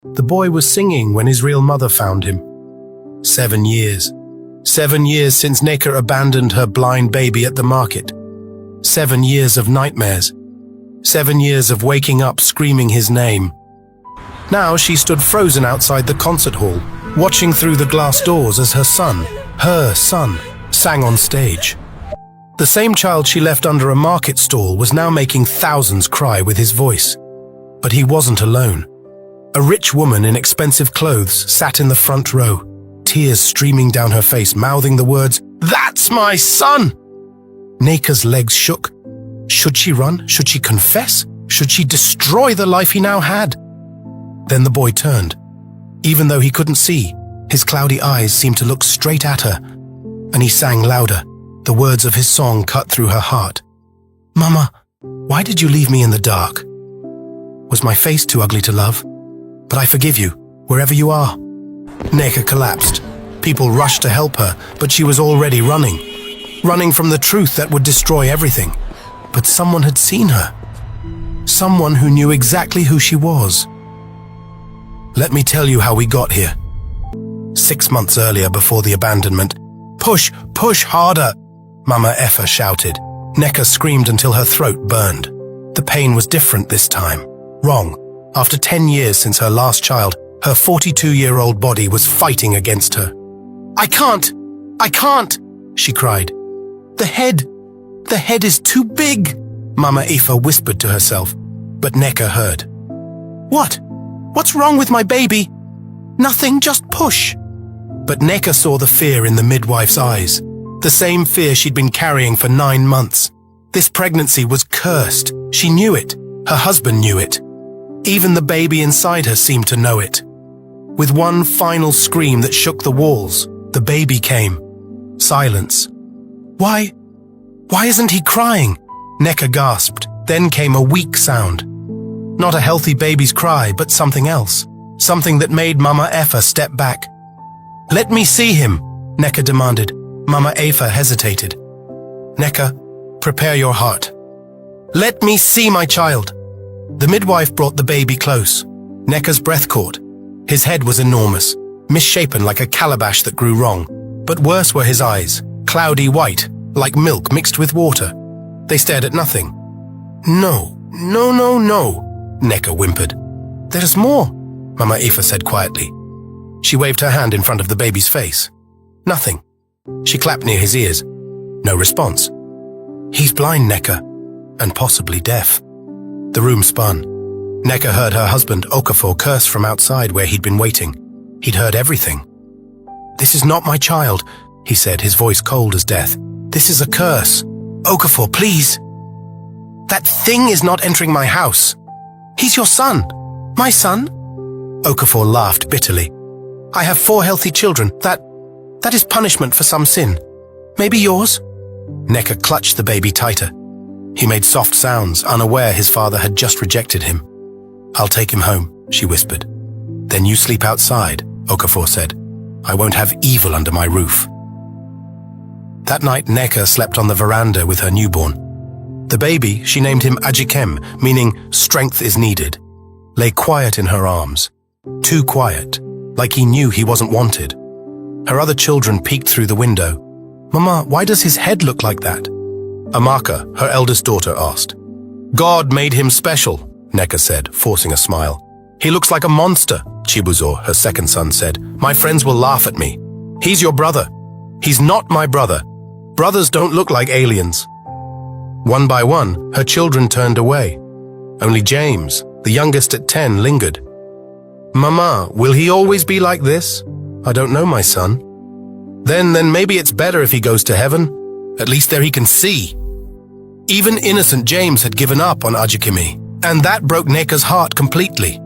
The boy was singing when his real mother found him. 7 years. 7 years since Neka abandoned her blind baby at the market. 7 years of nightmares. 7 years of waking up screaming his name. Now she stood frozen outside the concert hall, watching through the glass doors as her son, sang on stage. The same child she left under a market stall was now making thousands cry with his voice. But he wasn't alone. A rich woman in expensive clothes sat in the front row, tears streaming down her face, mouthing the words, "That's my son!" Neka's legs shook. Should she run? Should she confess? Should she destroy the life he now had? Then the boy turned. Even though he couldn't see, his cloudy eyes seemed to look straight at her, and he sang louder. The words of his song cut through her heart. "Mama, why did you leave me in the dark? Was my face too ugly to love? But I forgive you, wherever you are." Neka collapsed. People rushed to help her, but she was already running from the truth that would destroy everything. But someone had seen her. Someone who knew exactly who she was. Let me tell you how we got here. 6 months earlier, before the abandonment, push harder, Mama Effa shouted. Neka screamed until her throat burned. The pain was different this time. Wrong. After 10 years since her last child, her 42-year-old body was fighting against her. I can't, she cried. The head is too big, Mama Effa whispered to herself, but Neka heard. What's wrong with my baby? Nothing, just push. But Neka saw the fear in the midwife's eyes, the same fear she'd been carrying for 9 months. This pregnancy was cursed. She knew it. Her husband knew it. Even the baby inside her seemed to know it. With one final scream that shook the walls, the baby came. Silence. Why isn't he crying? Neka gasped. Then came a weak sound. Not a healthy baby's cry, but something else. Something that made Mama Effa step back. Let me see him, Neka demanded. Mama Effa hesitated. Neka, prepare your heart. Let me see my child. The midwife brought the baby close. Neka's breath caught. His head was enormous, misshapen like a calabash that grew wrong. But worse were his eyes, cloudy white, like milk mixed with water. They stared at nothing. No, Neka whimpered. There's more, Mama Effa said quietly. She waved her hand in front of the baby's face. Nothing. She clapped near his ears. No response. He's blind, Neka, and possibly deaf. The room spun. Neka heard her husband, Okafor, curse from outside where he'd been waiting. He'd heard everything. This is not my child, he said, his voice cold as death. This is a curse. Okafor, please. That thing is not entering my house. He's your son. My son? Okafor laughed bitterly. I have 4 healthy children. That is punishment for some sin. Maybe yours? Neka clutched the baby tighter. He made soft sounds, unaware his father had just rejected him. I'll take him home, she whispered. Then you sleep outside, Okafor said. I won't have evil under my roof. That night Neka slept on the veranda with her newborn. The baby, she named him Ajikem, meaning strength is needed, lay quiet in her arms. Too quiet, like he knew he wasn't wanted. Her other children peeked through the window. Mama, why does his head look like that? Amaka, her eldest daughter, asked. God made him special, Neka said, forcing a smile. He looks like a monster, Chibuzor, her second son, said. My friends will laugh at me. He's your brother. He's not my brother. Brothers don't look like aliens. One by one, her children turned away. Only James, the youngest at 10, lingered. Mama, will he always be like this? I don't know, my son. Then maybe it's better if he goes to heaven. At least there he can see. Even innocent James had given up on Ajikimi, and that broke Neka's heart completely.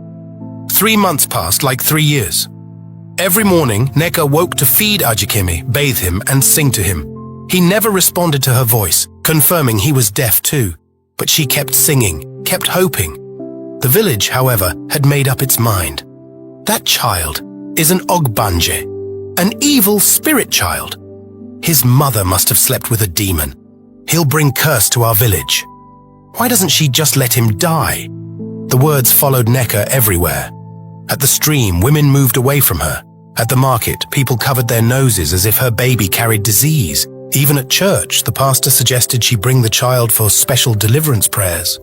3 months passed like 3 years. Every morning, Neka woke to feed Ajikimi, bathe him, and sing to him. He never responded to her voice, confirming he was deaf too. But she kept singing, kept hoping. The village, however, had made up its mind. That child is an Ogbanje, an evil spirit child. His mother must have slept with a demon. He'll bring curse to our village. Why doesn't she just let him die? The words followed Neka everywhere. At the stream, women moved away from her. At the market, people covered their noses as if her baby carried disease. Even at church, the pastor suggested she bring the child for special deliverance prayers.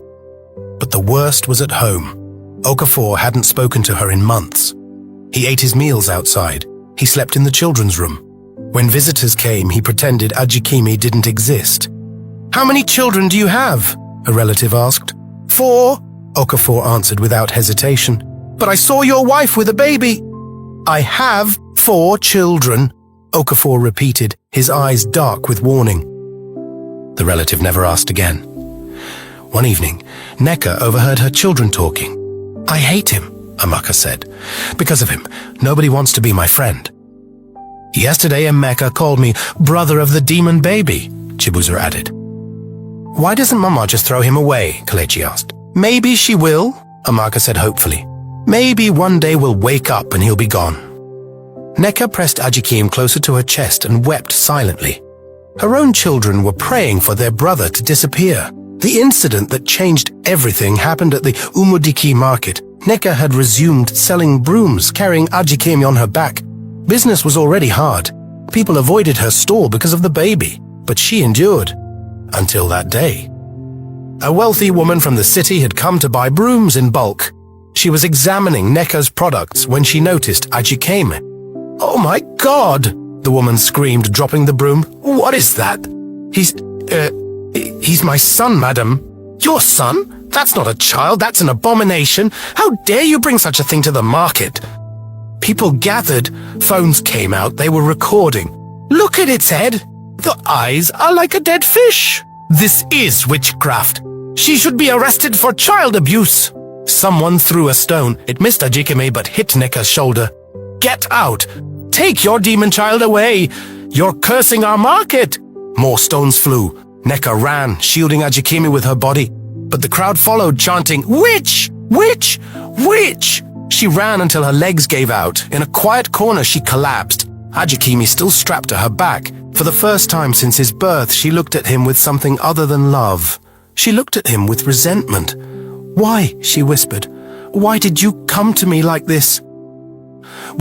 But the worst was at home. Okafor hadn't spoken to her in months. He ate his meals outside. He slept in the children's room. When visitors came, he pretended Ajikimi didn't exist. "How many children do you have?" a relative asked. "4," Okafor answered without hesitation. "But I saw your wife with a baby." "I have 4 children," Okafor repeated, his eyes dark with warning. The relative never asked again. One evening, Neka overheard her children talking. "I hate him," Amaka said. "Because of him, nobody wants to be my friend." "Yesterday, Emeka called me brother of the demon baby," Chibuzo added. "Why doesn't Mama just throw him away?" Kalechi asked. "Maybe she will," Amaka said hopefully. "Maybe one day we'll wake up and he'll be gone." Neka pressed Ajikim closer to her chest and wept silently. Her own children were praying for their brother to disappear. The incident that changed everything happened at the Umudiki market. Neka had resumed selling brooms, carrying Ajikimi on her back. Business was already hard. People avoided her stall because of the baby, but she endured. Until that day. A wealthy woman from the city had come to buy brooms in bulk. She was examining Neka's products when she noticed Ajikimi. "Oh my God!" the woman screamed, dropping the broom. "What is that?" He's my son, madam." "Your son? That's not a child, that's an abomination. How dare you bring such a thing to the market?" People gathered. Phones came out, they were recording. "Look at its head. The eyes are like a dead fish. This is witchcraft. She should be arrested for child abuse." Someone threw a stone. It missed Ajikimi but hit Neka's shoulder. "Get out! Take your demon child away! You're cursing our market!" More stones flew. Neka ran, shielding Ajikimi with her body. But the crowd followed, chanting, "Witch! Witch! Witch!" She ran until her legs gave out. In a quiet corner, she collapsed. Ajikimi still strapped to her back. For the first time since his birth, she looked at him with something other than love. She looked at him with resentment. "Why?" she whispered. "Why did you come to me like this?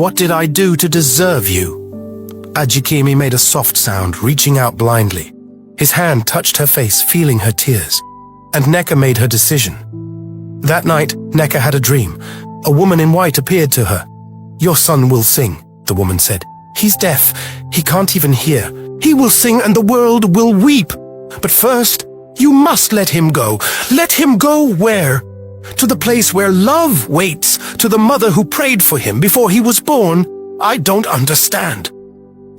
What did I do to deserve you?" Ajikimi made a soft sound, reaching out blindly. His hand touched her face, feeling her tears. And Neka made her decision. That night, Neka had a dream. A woman in white appeared to her. "Your son will sing," the woman said. "He's deaf. He can't even hear. He will sing and the world will weep. But first, you must let him go. Let him go where? To the place where love waits, to the mother who prayed for him before he was born. I don't understand."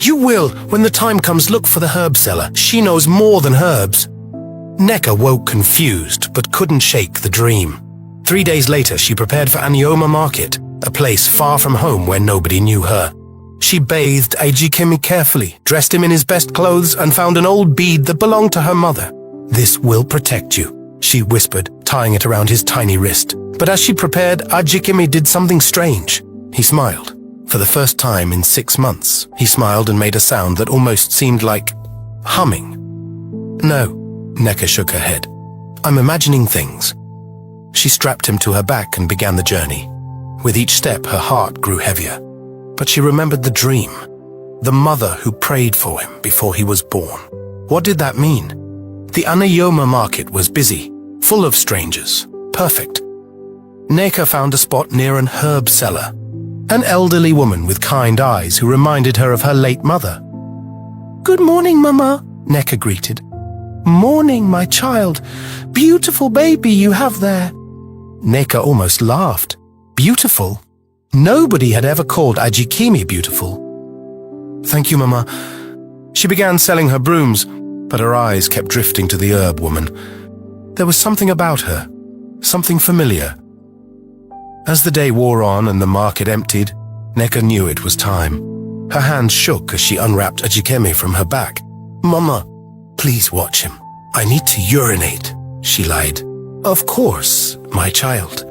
"You will, when the time comes. Look for the herb seller. She knows more than herbs." Neka woke confused, but couldn't shake the dream. 3 days later, she prepared for Anioma Market, a place far from home where nobody knew her. She bathed Ajikimi carefully, dressed him in his best clothes, and found an old bead that belonged to her mother. "This will protect you," she whispered, tying it around his tiny wrist. But as she prepared, Ajikimi did something strange. He smiled. For the first time in 6 months, he smiled and made a sound that almost seemed like humming. "No," Neka shook her head. "I'm imagining things." She strapped him to her back and began the journey. With each step, her heart grew heavier. But she remembered the dream, the mother who prayed for him before he was born. What did that mean? The Anayoma market was busy, full of strangers. Perfect. Neka found a spot near an herb seller. An elderly woman with kind eyes who reminded her of her late mother. "Good morning, Mama," Neka greeted. "Morning, my child. Beautiful baby you have there." Neka almost laughed. Beautiful? Nobody had ever called Ajikimi beautiful. "Thank you, Mama." She began selling her brooms, but her eyes kept drifting to the herb woman. There was something about her, something familiar. As the day wore on and the market emptied, Neka knew it was time. Her hands shook as she unwrapped Ajikimi from her back. "Mama, please watch him. I need to urinate," she lied. "Of course, my child."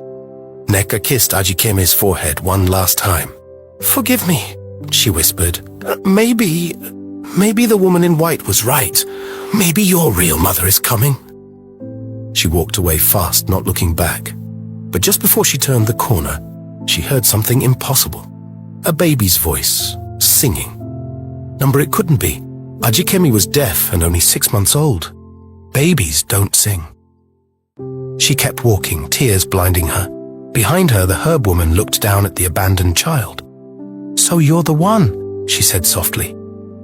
Neka kissed Ajikimi's forehead one last time. "Forgive me," she whispered. Maybe the woman in white was right. Maybe your real mother is coming." She walked away fast, not looking back. But just before she turned the corner, she heard something impossible. A baby's voice, singing. Number it couldn't be. Ajikemi was deaf and only 6 months old. Babies don't sing. She kept walking, tears blinding her. Behind her, the herb woman looked down at the abandoned child. "So you're the one," she said softly.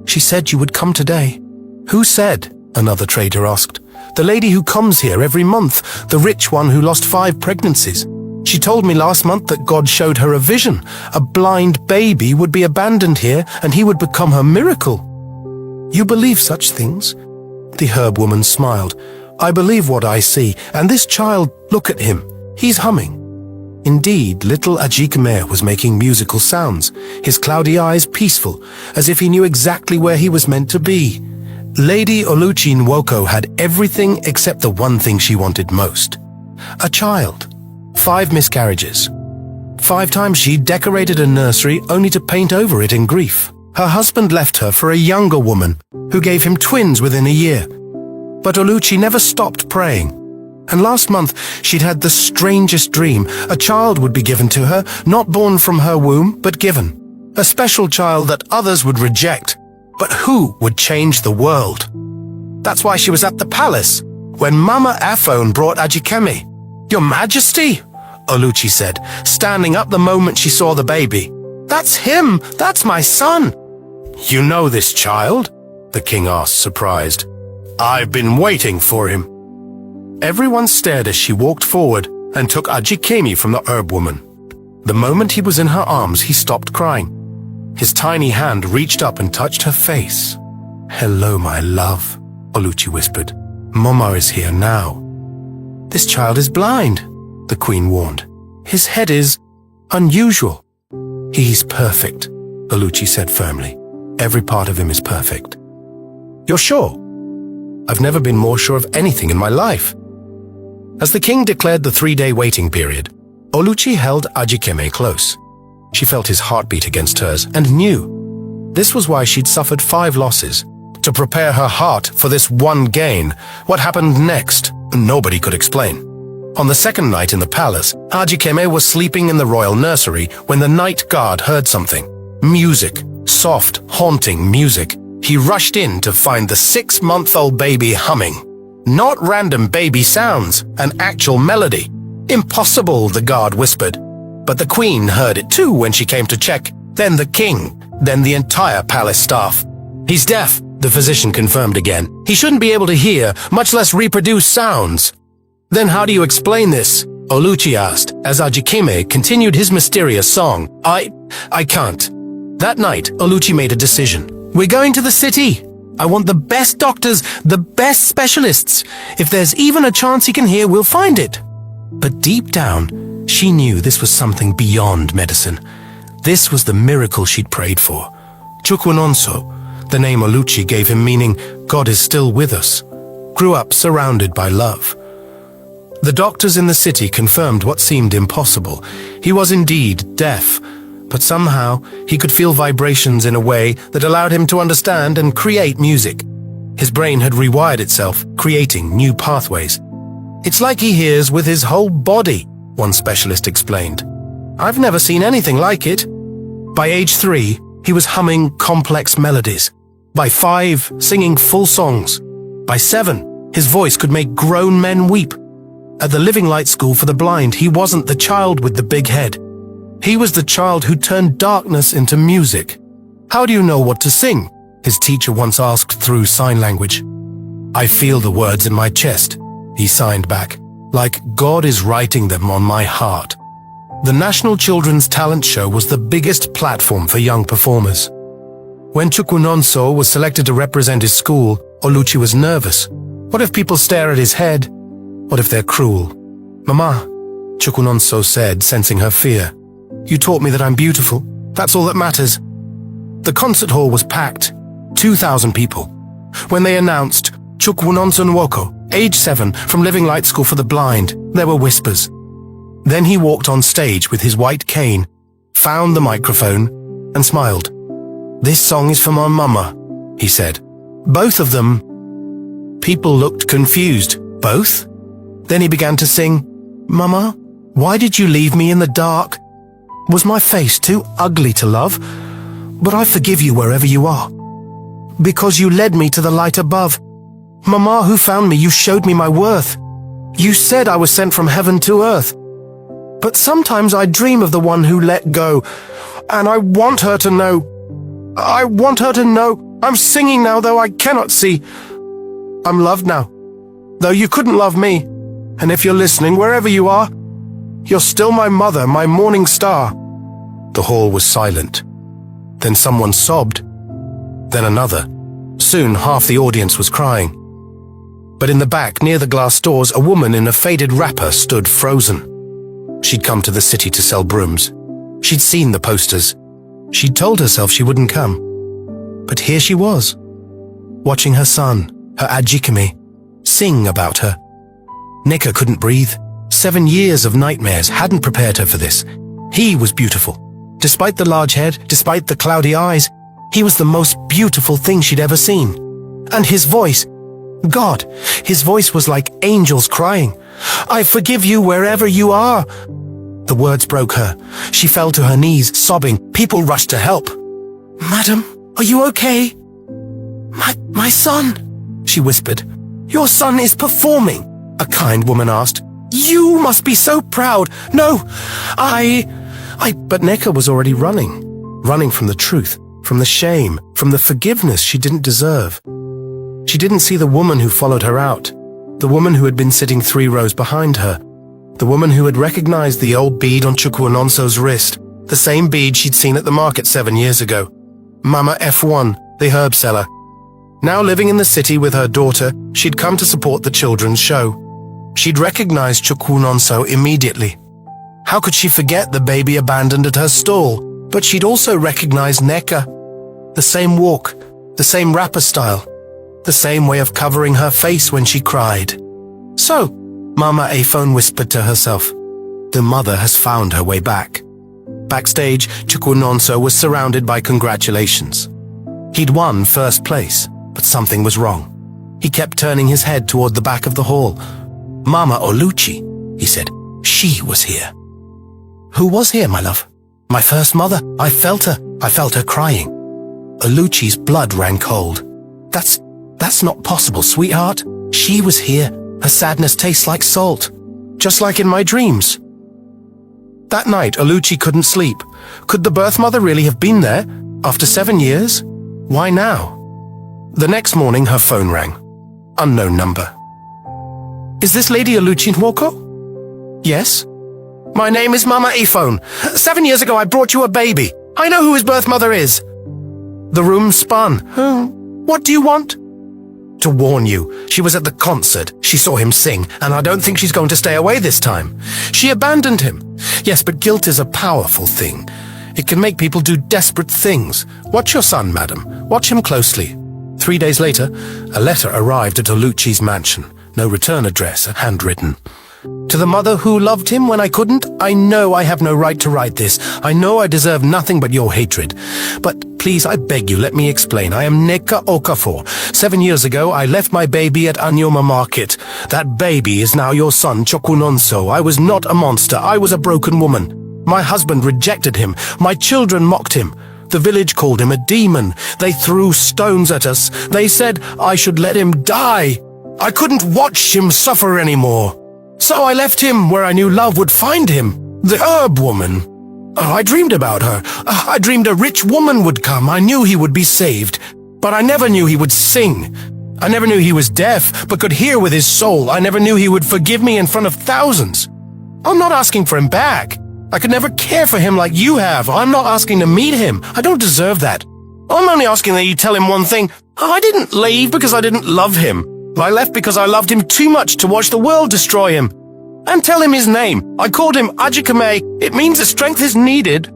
"She said you would come today." "Who said?" another trader asked. "The lady who comes here every month, the rich one who lost 5 pregnancies. She told me last month that God showed her a vision. A blind baby would be abandoned here and he would become her miracle." "You believe such things?" The herb woman smiled. "I believe what I see, and this child, look at him. He's humming." Indeed, little Ajikeme was making musical sounds, his cloudy eyes peaceful, as if he knew exactly where he was meant to be. Lady Oluchi Nwoko had everything except the one thing she wanted most. A child. 5 miscarriages. 5 times she decorated a nursery only to paint over it in grief. Her husband left her for a younger woman who gave him twins within a year. But Oluchi never stopped praying. And last month, she'd had the strangest dream. A child would be given to her, not born from her womb, but given. A special child that others would reject. But who would change the world? That's why she was at the palace, when Mama Afone brought Ajikemi. "Your Majesty," Oluchi said, standing up the moment she saw the baby. "That's him! That's my son!" "You know this child?" the king asked, surprised. "I've been waiting for him." Everyone stared as she walked forward and took Ajikemi from the herb woman. The moment he was in her arms, he stopped crying. His tiny hand reached up and touched her face. "Hello, my love," Oluchi whispered. "Mama is here now." "This child is blind," the queen warned. "His head is unusual." "He's perfect," Oluchi said firmly. "Every part of him is perfect." "You're sure?" "I've never been more sure of anything in my life." As the king declared the 3-day waiting period, Oluchi held Ajikeme close. She felt his heartbeat against hers and knew. This was why she'd suffered 5 losses. To prepare her heart for this one gain, what happened next, nobody could explain. On the second night in the palace, Ajikeme was sleeping in the royal nursery when the night guard heard something. Music. Soft, haunting music. He rushed in to find the 6-month-old baby humming. Not random baby sounds, an actual melody. "Impossible," the guard whispered. But the queen heard it too when she came to check. Then the king, then the entire palace staff. "He's deaf," the physician confirmed again. "He shouldn't be able to hear, much less reproduce sounds." "Then how do you explain this?" Oluchi asked, as Ajikeme continued his mysterious song. I can't." That night, Oluchi made a decision. "We're going to the city. I want the best doctors, the best specialists. If there's even a chance he can hear, we'll find it." But deep down, she knew this was something beyond medicine. This was the miracle she'd prayed for. Chukwunonso, the name Oluchi gave him meaning God is still with us, grew up surrounded by love. The doctors in the city confirmed what seemed impossible. He was indeed deaf, but somehow he could feel vibrations in a way that allowed him to understand and create music. His brain had rewired itself, creating new pathways. "It's like he hears with his whole body," one specialist explained. "I've never seen anything like it." By age 3, he was humming complex melodies. By 5, singing full songs. By 7, his voice could make grown men weep. At the Living Light School for the Blind, he wasn't the child with the big head. He was the child who turned darkness into music. "How do you know what to sing?" his teacher once asked through sign language. "I feel the words in my chest," he signed back, "like God is writing them on my heart." The National Children's Talent Show was the biggest platform for young performers. When Chukwunonso was selected to represent his school, Oluchi was nervous. What if people stare at his head? What if they're cruel? "Mama," Chukwunonso said, sensing her fear. "You taught me that I'm beautiful. That's all that matters." The concert hall was packed. 2,000 people. When they announced Chukwunonso Nwoko, age 7, from Living Light School for the Blind, there were whispers. Then he walked on stage with his white cane, found the microphone, and smiled. "This song is for my mama," he said. "Both of them." People looked confused. "Both?" Then he began to sing, "Mama, why did you leave me in the dark?" Was my face too ugly to love? But I forgive you wherever you are, because you led me to the light above. Mama, who found me, you showed me my worth. You said I was sent from heaven to earth. But sometimes I dream of the one who let go, and I want her to know. I want her to know. I'm singing now, though I cannot see. I'm loved now, though you couldn't love me. And if you're listening, wherever you are, you're still my mother, my morning star. The hall was silent. Then someone sobbed. Then another. Soon half the audience was crying. But in the back, near the glass doors, a woman in a faded wrapper stood frozen. She'd come to the city to sell brooms. She'd seen the posters. She'd told herself she wouldn't come. But here she was, watching her son, her Ajikame, sing about her. Nika couldn't breathe. 7 years of nightmares hadn't prepared her for this. He was beautiful. Despite the large head, despite the cloudy eyes, he was the most beautiful thing she'd ever seen. And his voice, God, his voice was like angels crying. I forgive you wherever you are. The words broke her. She fell to her knees, sobbing. People rushed to help. Madam, are you okay? My son, she whispered. Your son is performing, a kind woman asked. You must be so proud. No, But Nika was already running from the truth, from the shame, from the forgiveness she didn't deserve. She didn't see the woman who followed her out, the woman who had been sitting 3 rows behind her, the woman who had recognized the old bead on Chukwunonso's wrist, the same bead she'd seen at the market 7 years ago. Mama F1, the herb seller. Now living in the city with her daughter, she'd come to support the children's show. She'd recognized Chukwunonso immediately. How could she forget the baby abandoned at her stall? But she'd also recognized Nneka. The same walk, the same wrapper style, the same way of covering her face when she cried. So, Mama Afone whispered to herself, the mother has found her way back. Backstage, Chukwunonso was surrounded by congratulations. He'd won first place, but something was wrong. He kept turning his head toward the back of the hall. Mama Oluchi, he said, she was here. Who was here, my love? My first mother. I felt her crying. Oluchi's blood ran cold. That's not possible, sweetheart. She was here. Her sadness tastes like salt, just like in my dreams. That night, Oluchi couldn't sleep. Could the birth mother really have been there? After 7 years? Why now? The next morning, her phone rang. Unknown number. Is this Lady Oluchi Nwoko? Yes. My name is Mama Ifone. 7 years ago, I brought you a baby. I know who his birth mother is. The room spun. What do you want? To warn you, she was at the concert. She saw him sing, and I don't think she's going to stay away this time. She abandoned him. Yes, but guilt is a powerful thing. It can make people do desperate things. Watch your son, madam. Watch him closely. 3 days later, a letter arrived at Oluchi's mansion. No return address, handwritten. To the mother who loved him when I couldn't, I know I have no right to write this. I know I deserve nothing but your hatred. But please, I beg you, let me explain. I am Nneka Okafor. 7 years ago, I left my baby at Anyoma Market. That baby is now your son, Chukwunonso. I was not a monster. I was a broken woman. My husband rejected him. My children mocked him. The village called him a demon. They threw stones at us. They said I should let him die. I couldn't watch him suffer anymore. So I left him where I knew love would find him. The herb woman. I dreamed about her. I dreamed a rich woman would come. I knew he would be saved. But I never knew he would sing. I never knew he was deaf, but could hear with his soul. I never knew he would forgive me in front of thousands. I'm not asking for him back. I could never care for him like you have. I'm not asking to meet him. I don't deserve that. I'm only asking that you tell him one thing. I didn't leave because I didn't love him. I left because I loved him too much to watch the world destroy him. And tell him his name. I called him Ajikame. It means that strength is needed.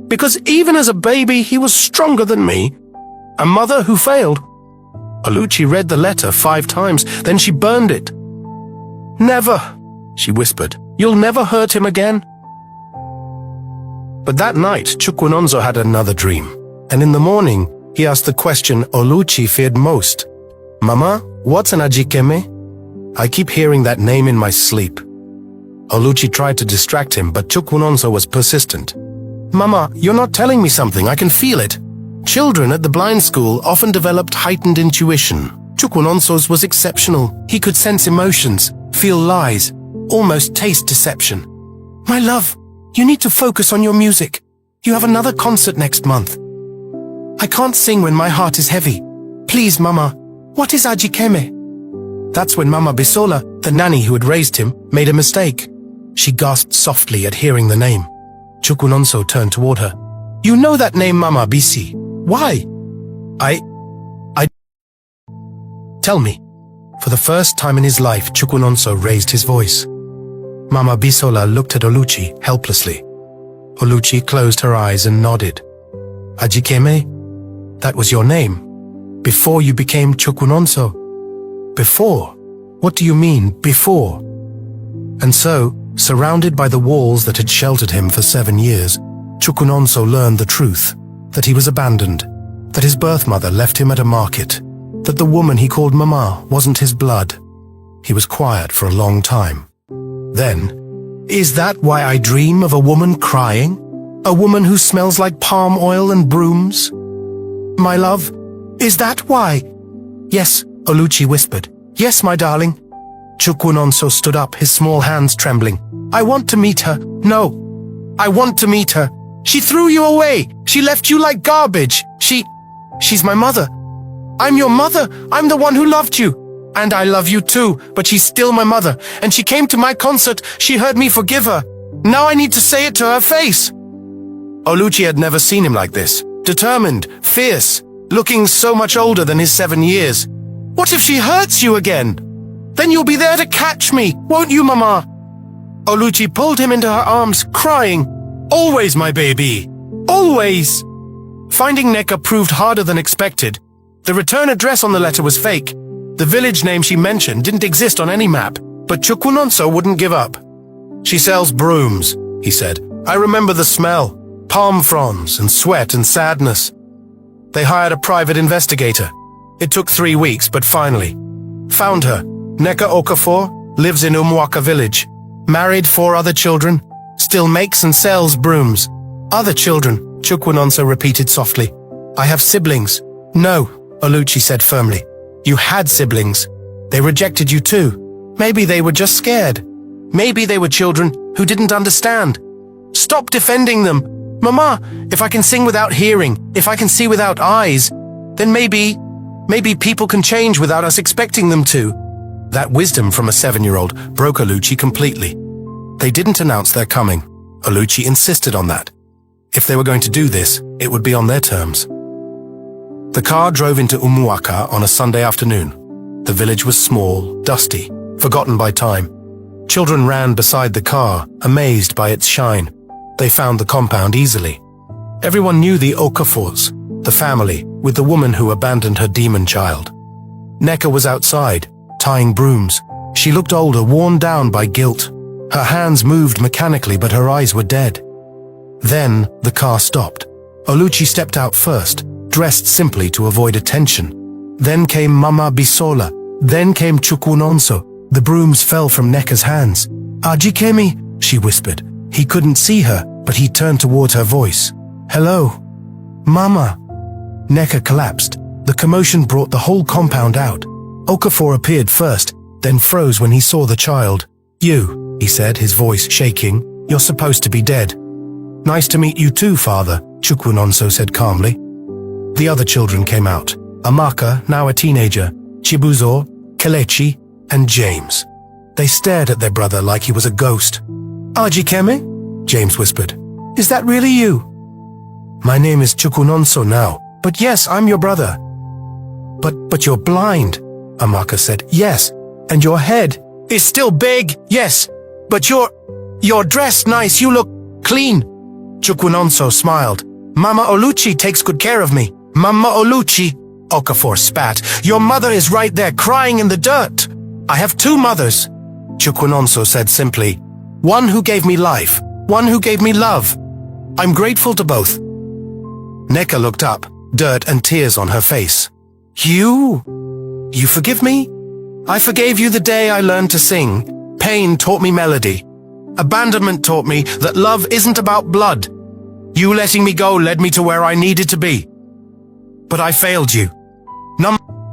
Because even as a baby, he was stronger than me. A mother who failed. Oluchi read the letter 5 times, then she burned it. Never, she whispered. You'll never hurt him again. But that night, Chukwunonso had another dream. And in the morning, he asked the question Oluchi feared most. Mama, what's an Ajikeme? I keep hearing that name in my sleep. Oluchi tried to distract him, but Chukwunonso was persistent. Mama, you're not telling me something. I can feel it. Children at the blind school often developed heightened intuition. Chukwunonso's was exceptional. He could sense emotions, feel lies, almost taste deception. My love, you need to focus on your music. You have another concert next month. I can't sing when my heart is heavy. Please, Mama, what is Ajikeme? That's when Mama Bisola, the nanny who had raised him, made a mistake. She gasped softly at hearing the name. Chukwunonso turned toward her. You know that name, Mama Bisi. Why? I... Tell me. For the first time in his life, Chukwunonso raised his voice. Mama Bisola looked at Oluchi helplessly. Oluchi closed her eyes and nodded. Ajikeme? That was your name? Before you became Chukwunonso? Before? What do you mean, before? And so, surrounded by the walls that had sheltered him for 7 years, Chukwunonso learned the truth, that he was abandoned, that his birth mother left him at a market, that the woman he called Mama wasn't his blood. He was quiet for a long time. Then, is that why I dream of a woman crying? A woman who smells like palm oil and brooms? My love, is that why? Yes, Oluchi whispered. Yes, my darling. Chukwunonso stood up, his small hands trembling. I want to meet her. No, I want to meet her. She threw you away. She left you like garbage. She's my mother. I'm your mother. I'm the one who loved you. And I love you too, but she's still my mother. And she came to my concert. She heard me forgive her. Now I need to say it to her face. Oluchi had never seen him like this. Determined, fierce, looking so much older than his 7 years. What if she hurts you again? Then you'll be there to catch me, won't you, Mama? Oluchi pulled him into her arms, crying, Always, my baby. Always. Finding Neka proved harder than expected. The return address on the letter was fake. The village name she mentioned didn't exist on any map, but Chukwunonso wouldn't give up. She sells brooms, he said. I remember the smell. Palm fronds and sweat and sadness. They hired a private investigator. It took 3 weeks, but finally. Found her. Neka Okafor lives in Umuaka village. Married 4 other children. Still makes and sells brooms. Other children, Chukwunonso repeated softly. I have siblings. No, Oluchi said firmly. You had siblings. They rejected you too. Maybe they were just scared. Maybe they were children who didn't understand. Stop defending them. Mama, if I can sing without hearing, if I can see without eyes, then maybe people can change without us expecting them to. That wisdom from a 7-year-old broke Oluchi completely. They didn't announce their coming. Oluchi insisted on that. If they were going to do this, it would be on their terms. The car drove into Umuaka on a Sunday afternoon. The village was small, dusty, forgotten by time. Children ran beside the car, amazed by its shine. They found the compound easily. Everyone knew the Okafors, the family, with the woman who abandoned her demon child. Neka was outside, tying brooms. She looked older, worn down by guilt. Her hands moved mechanically, but her eyes were dead. Then the car stopped. Oluchi stepped out first, dressed simply to avoid attention. Then came Mama Bisola. Then came Chukwunonso. The brooms fell from Neka's hands. Ajikemi, she whispered. He couldn't see her, but he turned toward her voice. Hello. Mama. Neka collapsed. The commotion brought the whole compound out. Okafor appeared first, then froze when he saw the child. You, he said, his voice shaking. You're supposed to be dead. Nice to meet you too, father, Chukwunonso said calmly. The other children came out. Amaka, now a teenager, Chibuzo, Kelechi, and James. They stared at their brother like he was a ghost. Ajikeme? James whispered. Is that really you? My name is Chukwunonso now, but yes, I'm your brother. But you're blind, Amaka said. Yes, and your head is still big. Yes, but you're dressed nice. You look clean. Chukwunonso smiled. Mama Oluchi takes good care of me. Mama Oluchi, Okafor spat. Your mother is right there crying in the dirt. I have 2 mothers, Chukwunonso said simply. One who gave me life, one who gave me love. I'm grateful to both. Neka looked up, dirt and tears on her face. You forgive me? I forgave you the day I learned to sing. Pain taught me melody. Abandonment taught me that love isn't about blood. You letting me go led me to where I needed to be. But I failed you.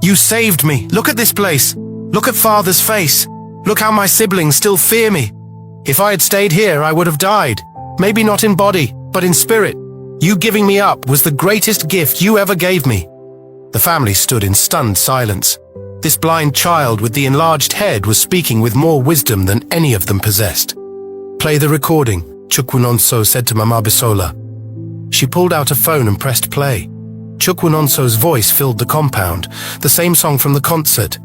You saved me. Look at this place. Look at Father's face. Look how my siblings still fear me. If I had stayed here, I would have died. Maybe not in body, but in spirit. You giving me up was the greatest gift you ever gave me. The family stood in stunned silence. This blind child with the enlarged head was speaking with more wisdom than any of them possessed. Play the recording, Chukwunonso said to Mama Bisola. She pulled out a phone and pressed play. Chukwunonso's voice filled the compound, the same song from the concert.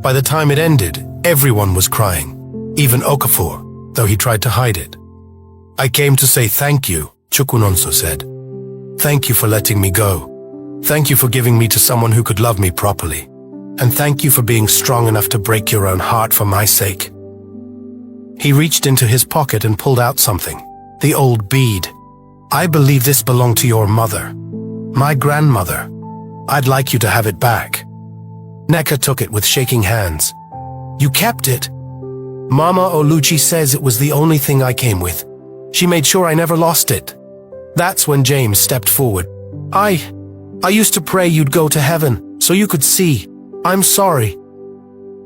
By the time it ended, everyone was crying, even Okafor, though he tried to hide it. I came to say thank you, Chukwunonso said. Thank you for letting me go. Thank you for giving me to someone who could love me properly. And thank you for being strong enough to break your own heart for my sake. He reached into his pocket and pulled out something, the old bead. I believe this belonged to your mother, my grandmother. I'd like you to have it back. Neka took it with shaking hands. You kept it? Mama Oluchi says it was the only thing I came with. She made sure I never lost it. That's when James stepped forward. I used to pray you'd go to heaven, so you could see. I'm sorry.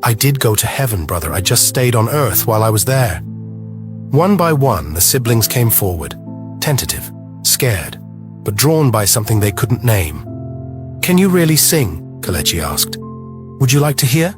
I did go to heaven, brother. I just stayed on earth while I was there. One by one, the siblings came forward, tentative, scared, but drawn by something they couldn't name. Can you really sing? Kelechi asked. Would you like to hear?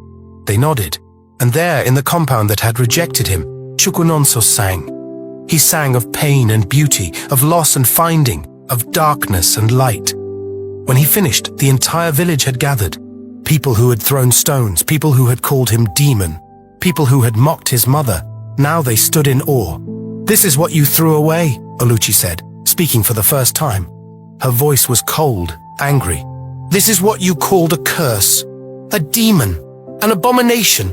They nodded, and there, in the compound that had rejected him, Chukwunonso sang. He sang of pain and beauty, of loss and finding, of darkness and light. When he finished, the entire village had gathered. People who had thrown stones, people who had called him demon, people who had mocked his mother. Now they stood in awe. This is what you threw away, Oluchi said, speaking for the first time. Her voice was cold, angry. This is what you called a curse, a demon, an abomination.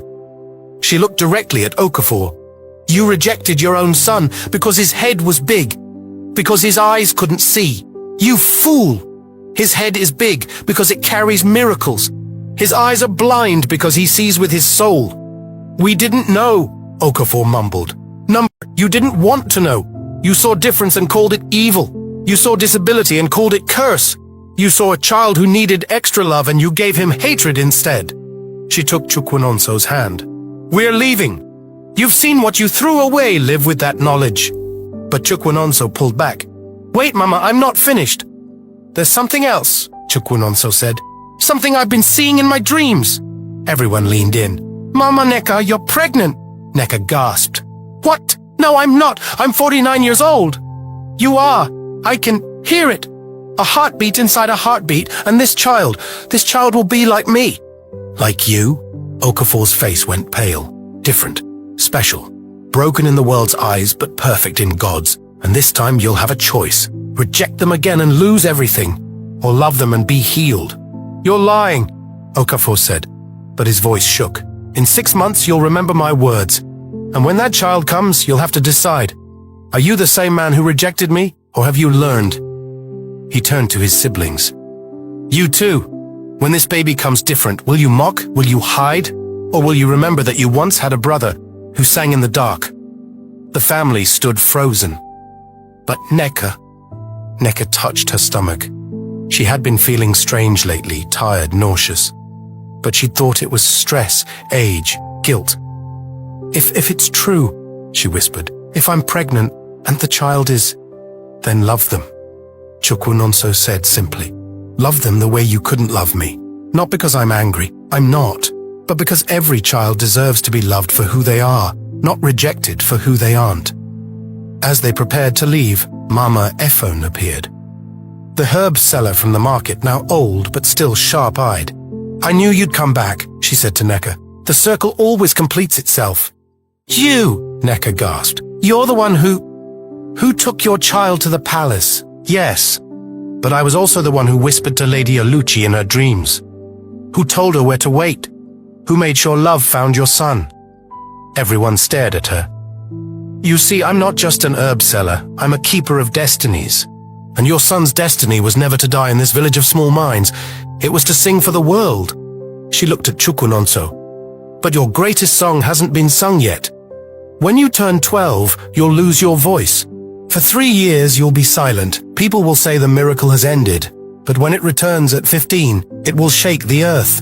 She looked directly at Okafor. You rejected your own son because his head was big, because his eyes couldn't see. You fool! His head is big because it carries miracles. His eyes are blind because he sees with his soul. We didn't know, Okafor mumbled. You didn't want to know. You saw difference and called it evil. You saw disability and called it curse. You saw a child who needed extra love and you gave him hatred instead. She took Chukwunonso's hand. We're leaving. You've seen what you threw away, live with that knowledge. But Chukwunonso pulled back. Wait, Mama, I'm not finished. There's something else, Chukwunonso said. Something I've been seeing in my dreams. Everyone leaned in. Mama Neka, you're pregnant. Neka gasped. What? No, I'm not. I'm 49 years old. You are. I can hear it. A heartbeat inside a heartbeat, and this child will be like me. Like you? Okafor's face went pale. Different. Special. Broken in the world's eyes, but perfect in God's. And this time you'll have a choice. Reject them again and lose everything, or love them and be healed. You're lying, Okafor said, but his voice shook. In 6 months you'll remember my words, and when that child comes, you'll have to decide. Are you the same man who rejected me, or have you learned? He turned to his siblings. You too. When this baby comes different, will you mock, will you hide, or will you remember that you once had a brother who sang in the dark? The family stood frozen. But Neka touched her stomach. She had been feeling strange lately, tired, nauseous. But she thought it was stress, age, guilt. If it's true, she whispered, if I'm pregnant and the child is, then love them. Chukwunonso said simply, love them the way you couldn't love me. Not because I'm angry, I'm not, but because every child deserves to be loved for who they are, not rejected for who they aren't. As they prepared to leave, Mama Ephone appeared. The herb seller from the market, now old but still sharp-eyed. I knew you'd come back, she said to Neka. The circle always completes itself. You, Neka gasped. You're the one who took your child to the palace. Yes, but I was also the one who whispered to Lady Oluchi in her dreams. Who told her where to wait. Who made sure love found your son. Everyone stared at her. You see, I'm not just an herb seller. I'm a keeper of destinies. And your son's destiny was never to die in this village of small minds. It was to sing for the world. She looked at Chukwunonso. But your greatest song hasn't been sung yet. When you turn 12, you'll lose your voice. For 3 years you'll be silent. People will say the miracle has ended, but when it returns at 15, it will shake the earth.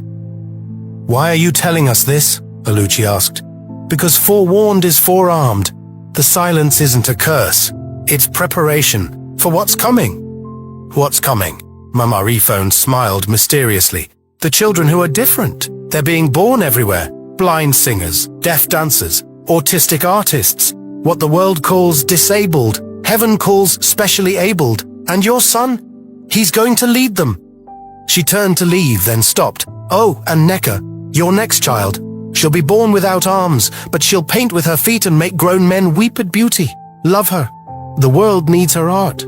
Why are you telling us this? Oluchi asked. Because forewarned is forearmed. The silence isn't a curse. It's preparation for what's coming. What's coming? Mama Refone smiled mysteriously. The children who are different. They're being born everywhere. Blind singers, deaf dancers, autistic artists. What the world calls disabled, heaven calls specially abled. And your son? He's going to lead them. She turned to leave, then stopped. Oh, and Neka, your next child. She'll be born without arms, but she'll paint with her feet and make grown men weep at beauty. Love her. The world needs her art.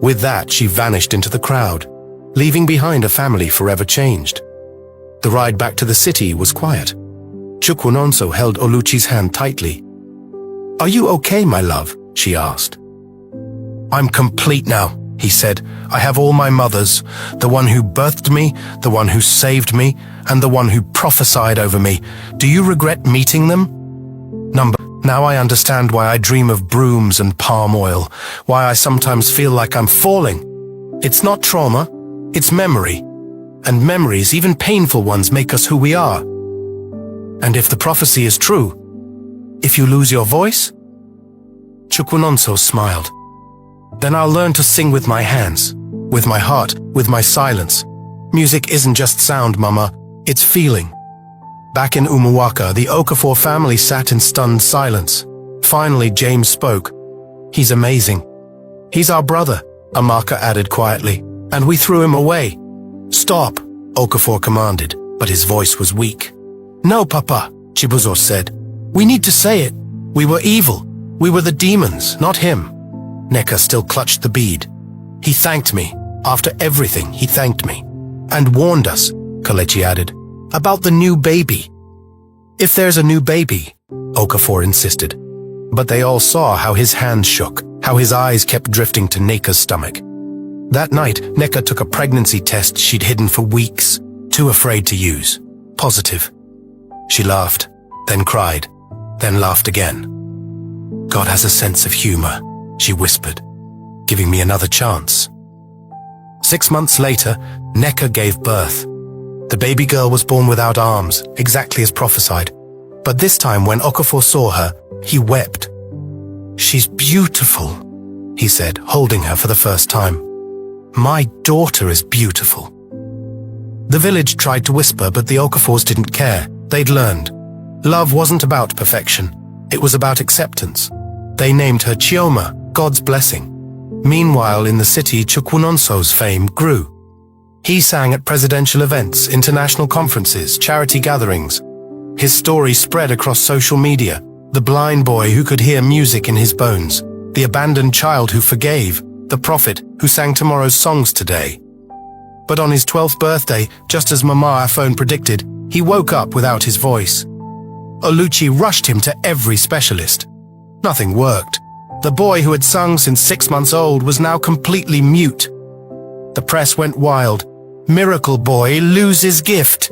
With that, she vanished into the crowd, leaving behind a family forever changed. The ride back to the city was quiet. Chukwunonso held Oluchi's hand tightly. Are you okay, my love? She asked. I'm complete now, he said. I have all my mothers, the one who birthed me, the one who saved me, and the one who prophesied over me. Do you regret meeting them? Now I understand why I dream of brooms and palm oil, why I sometimes feel like I'm falling. It's not trauma, it's memory. And memories, even painful ones, make us who we are. And if the prophecy is true, if you lose your voice? Chukwunonso smiled. Then I'll learn to sing with my hands, with my heart, with my silence. Music isn't just sound, Mama, it's feeling. Back in Umuwaka, the Okafor family sat in stunned silence. Finally, James spoke. He's amazing. He's our brother, Amaka added quietly, and we threw him away. Stop, Okafor commanded, but his voice was weak. No, Papa, Chibuzo said. We need to say it. We were evil. We were the demons, not him. Neka still clutched the bead. He thanked me. After everything, he thanked me. And warned us, Kalechi added, about the new baby. If there's a new baby, Okafor insisted. But they all saw how his hands shook, how his eyes kept drifting to Neka's stomach. That night, Neka took a pregnancy test she'd hidden for weeks, too afraid to use. Positive. She laughed, then cried, then laughed again. God has a sense of humor, she whispered, giving me another chance. 6 months later, Neka gave birth. The baby girl was born without arms, exactly as prophesied. But this time when Okafor saw her, he wept. She's beautiful, he said, holding her for the first time. My daughter is beautiful. The village tried to whisper, but the Okafors didn't care. They'd learned. Love wasn't about perfection. It was about acceptance. They named her Chioma, God's blessing. Meanwhile, in the city, Chukwunonso's fame grew. He sang at presidential events, international conferences, charity gatherings. His story spread across social media. The blind boy who could hear music in his bones. The abandoned child who forgave. The prophet who sang tomorrow's songs today. But on his 12th birthday, just as Mama Afone predicted, he woke up without his voice. Oluchi rushed him to every specialist. Nothing worked. The boy who had sung since 6 months old was now completely mute. The press went wild. Miracle boy loses gift.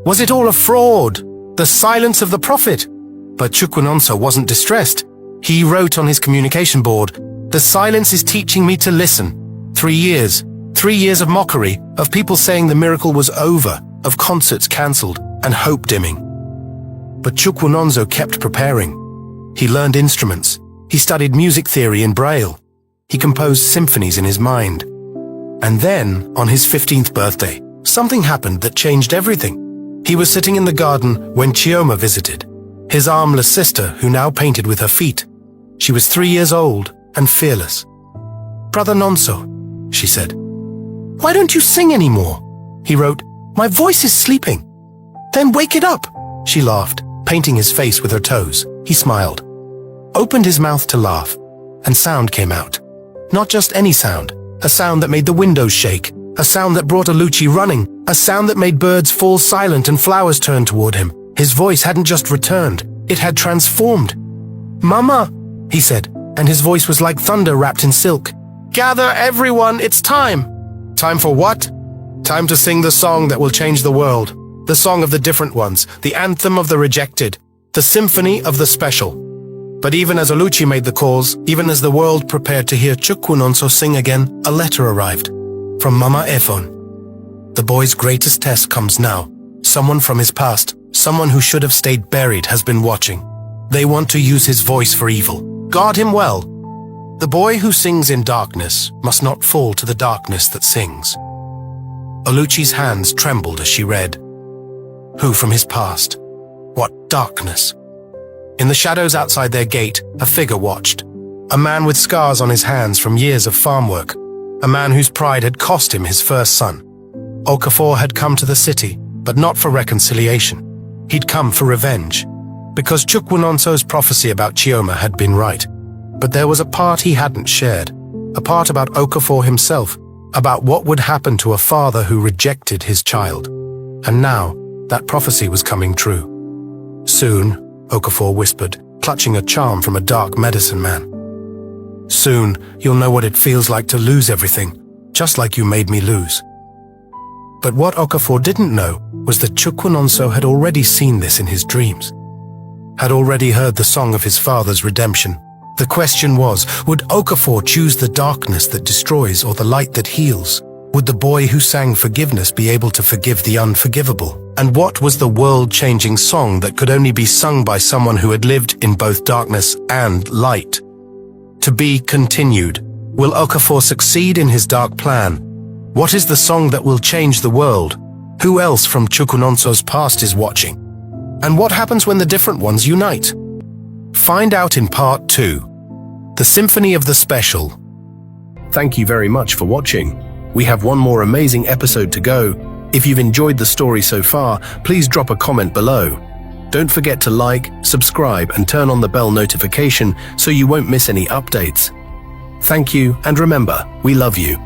Was it all a fraud? The silence of the prophet? But Chukwunonso wasn't distressed. He wrote on his communication board, "The silence is teaching me to listen." 3 years. 3 years of mockery, of people saying the miracle was over, of concerts cancelled, and hope dimming. But Chukwunonso kept preparing. He learned instruments. He studied music theory in Braille. He composed symphonies in his mind. And then, on his 15th birthday, something happened that changed everything. He was sitting in the garden when Chioma visited, his armless sister who now painted with her feet. She was 3 years old and fearless. "Brother Nonso," she said, "why don't you sing anymore?" He wrote, "My voice is sleeping." "Then wake it up," she laughed, painting his face with her toes. He smiled, opened his mouth to laugh, and sound came out. Not just any sound, a sound that made the windows shake, a sound that brought Oluchi running, a sound that made birds fall silent and flowers turn toward him. His voice hadn't just returned, it had transformed. "Mama," he said, and his voice was like thunder wrapped in silk. "Gather everyone, it's time." Time for what? Time to sing the song that will change the world. The song of the different ones, the anthem of the rejected, the symphony of the special. But even as Oluchi made the calls, even as the world prepared to hear Chukwunonso sing again, a letter arrived from Mama Efon. The boy's greatest test comes now. Someone from his past, someone who should have stayed buried, has been watching. They want to use his voice for evil. Guard him well. The boy who sings in darkness must not fall to the darkness that sings. Oluchi's hands trembled as she read. Who from his past? What darkness? In the shadows outside their gate, a figure watched. A man with scars on his hands from years of farm work. A man whose pride had cost him his first son. Okafor had come to the city, but not for reconciliation. He'd come for revenge. Because Chukwunonso's prophecy about Chioma had been right. But there was a part he hadn't shared. A part about Okafor himself. About what would happen to a father who rejected his child. And now, that prophecy was coming true. Soon, Okafor whispered, clutching a charm from a dark medicine man. Soon, you'll know what it feels like to lose everything, just like you made me lose. But what Okafor didn't know was that Chukwunonso had already seen this in his dreams. Had already heard the song of his father's redemption. The question was, would Okafor choose the darkness that destroys or the light that heals? Would the boy who sang forgiveness be able to forgive the unforgivable? And what was the world-changing song that could only be sung by someone who had lived in both darkness and light? To be continued. Will Okafor succeed in his dark plan? What is the song that will change the world? Who else from Chukwunonso's past is watching? And what happens when the different ones unite? Find out in part 2. The Symphony of the Special. Thank you very much for watching. We have one more amazing episode to go. If you've enjoyed the story so far, please drop a comment below. Don't forget to like, subscribe, and turn on the bell notification so you won't miss any updates. Thank you, and remember, we love you.